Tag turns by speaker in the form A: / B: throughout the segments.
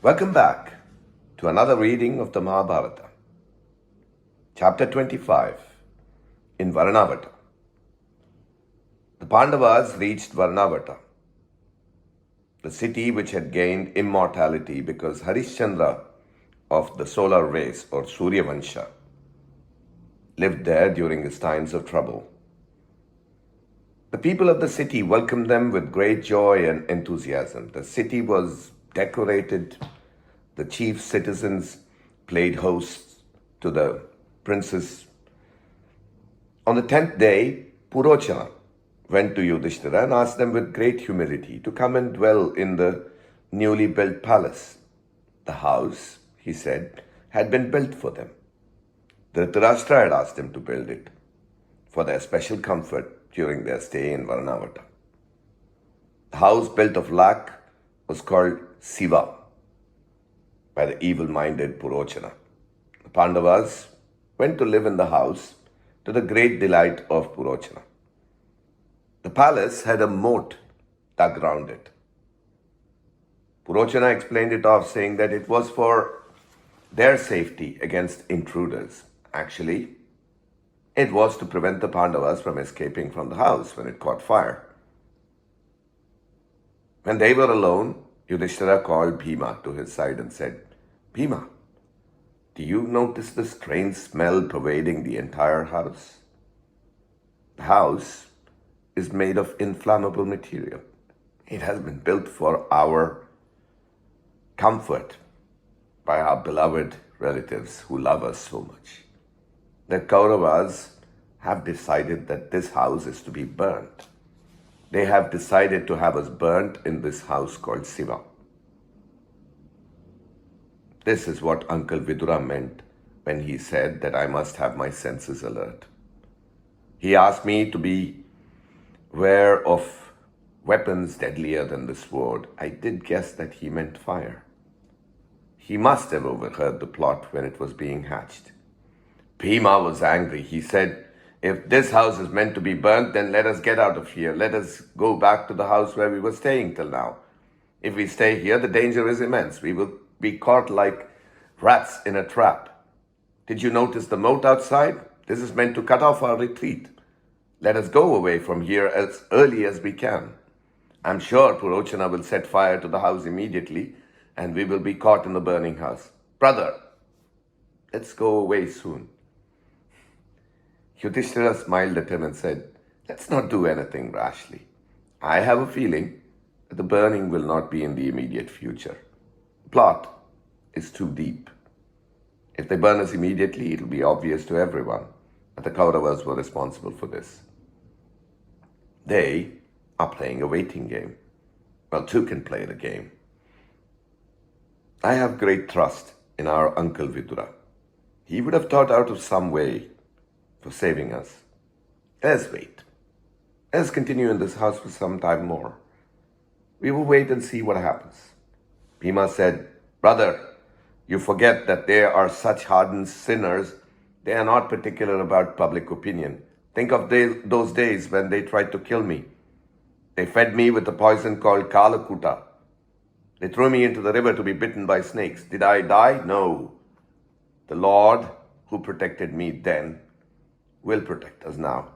A: Welcome back to another reading of the Mahabharata, chapter 25 in Varanvata. The Pandavas reached Varanvata, the city which had gained immortality because Harishchandra of the solar race or Surya Vansha lived there during his times of trouble. The people of the city welcomed them with great joy and enthusiasm. The city was decorated. The chief citizens played hosts to the princes. On the 10th day, Purochana went to Yudhishthira and asked them with great humility to come and dwell in the newly built palace. The house, he said, had been built for them. Dhritarashtra had asked them to build it for their special comfort during their stay in Varanvata. The house built of lac was called Siva by the evil-minded Purochana. The Pandavas went to live in the house to the great delight of Purochana. The palace had a moat dug round it. Purochana explained it off, saying that it was for their safety against intruders. Actually, it was to prevent the Pandavas from escaping from the house when it caught fire. When they were alone, Yudhishthira called Bhima to his side and said, "Bhima, do you notice the strange smell pervading the entire house? The house is made of inflammable material. It has been built for our comfort by our beloved relatives who love us so much. The Kauravas have decided that this house is to be burnt. They have decided to have us burnt in this house called Siva." This is what Uncle Vidura meant when he said that I must have my senses alert. He asked me to be aware of weapons deadlier than the sword. I did guess that he meant fire. He must have overheard the plot when it was being hatched. Bhima was angry. He said, "If this house is meant to be burnt, then let us get out of here. Let us go back to the house where we were staying till now. If we stay here, the danger is immense. We will be caught like rats in a trap. Did you notice the moat outside? This is meant to cut off our retreat. Let us go away from here as early as we can. I'm sure Purochana will set fire to the house immediately, and we will be caught in the burning house. Brother, let's go away soon." Yudhishthira smiled at him and said, "Let's not do anything rashly. I have a feeling that the burning will not be in the immediate future. The plot is too deep. If they burn us immediately, it will be obvious to everyone that the Kauravas were responsible for this. They are playing a waiting game. Well, two can play the game. I have great trust in our Uncle Vidura. He would have thought out of some way for saving us. Let's wait. Let's continue in this house for some time more. We will wait and see what happens." Bhima said, "Brother, you forget that they are such hardened sinners. They are not particular about public opinion. Think of those days when they tried to kill me. They fed me with a poison called Kalakuta. They threw me into the river to be bitten by snakes. Did I die? No. The Lord who protected me then will protect us now.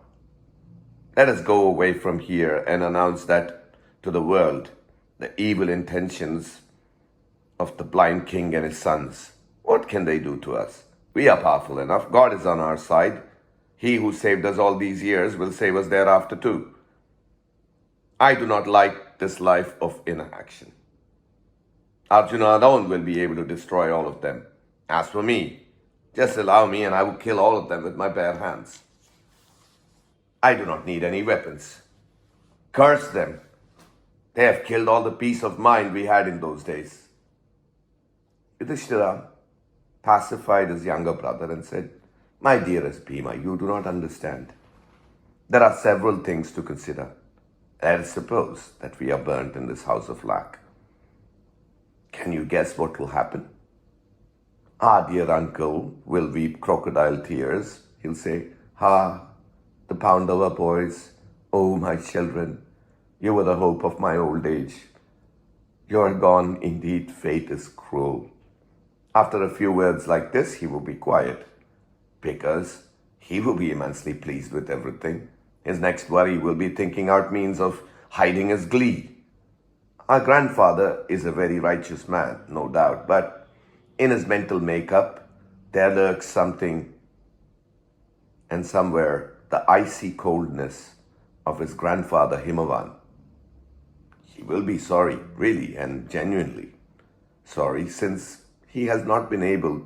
A: Let us go away from here and announce that to the world the evil intentions of the blind king and his sons. What can they do to us? We are powerful enough. God is on our side. He who saved us all these years will save us thereafter too. I do not like this life of inaction. Arjuna alone will be able to destroy all of them. As for me, just allow me and I will kill all of them with my bare hands. I do not need any weapons. Curse them. They have killed all the peace of mind we had in those days." Yudhishthira pacified his younger brother and said, "My dearest Bhima, you do not understand. There are several things to consider. Let us suppose that we are burnt in this house of lac. Can you guess what will happen? Our dear uncle will weep crocodile tears. He'll say, 'Ha, the Pandava boys, oh my children, you were the hope of my old age. You are gone, indeed, fate is cruel. After a few words like this, he will be quiet, because he will be immensely pleased with everything. His next worry will be thinking out means of hiding his glee. Our grandfather is a very righteous man, no doubt, but in his mental makeup, there lurks something, and somewhere the icy coldness of his grandfather Himavan. He will be sorry, really and genuinely sorry, since he has not been able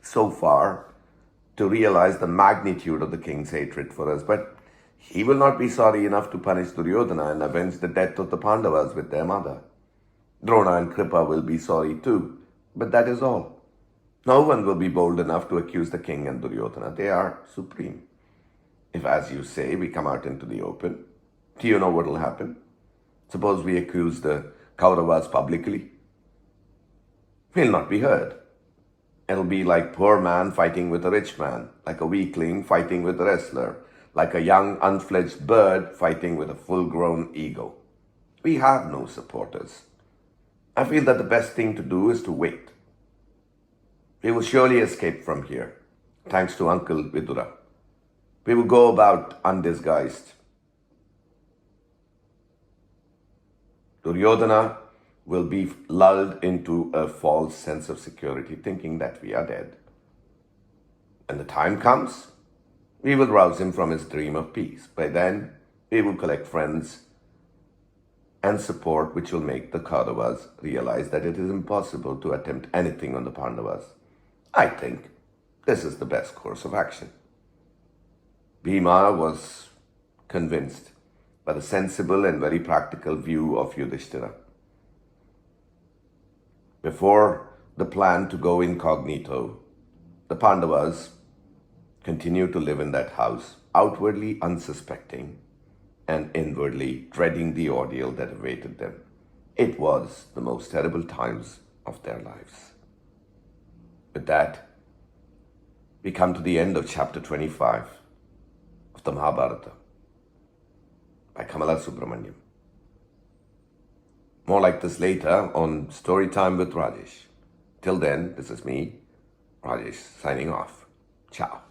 A: so far to realize the magnitude of the king's hatred for us. But he will not be sorry enough to punish Duryodhana and avenge the death of the Pandavas with their mother. Drona and Kripa will be sorry too, but that is all. No one will be bold enough to accuse the king and Duryodhana. They are supreme. If, as you say, we come out into the open, do you know what will happen? Suppose we accuse the Kauravas publicly. We'll not be heard. It'll be like poor man fighting with a rich man, like a weakling fighting with a wrestler, like a young unfledged bird fighting with a full-grown eagle. We have no supporters. I feel that the best thing to do is to wait. We will surely escape from here, thanks to Uncle Vidura. We will go about undisguised. Duryodhana will be lulled into a false sense of security, thinking that we are dead. When the time comes, we will rouse him from his dream of peace. By then, we will collect friends and support which will make the Kauravas realize that it is impossible to attempt anything on the Pandavas. I think this is the best course of action. Bhima was convinced by the sensible and very practical view of Yudhishthira. Before the plan to go incognito, the Pandavas continued to live in that house, outwardly unsuspecting and inwardly dreading the ordeal that awaited them. It was the most terrible times of their lives. With that, we come to the end of chapter 25 of the Mahabharata by Kamala Subramaniam. More like this later on Storytime with Rajesh. Till then, this is me, Rajesh, signing off. Ciao.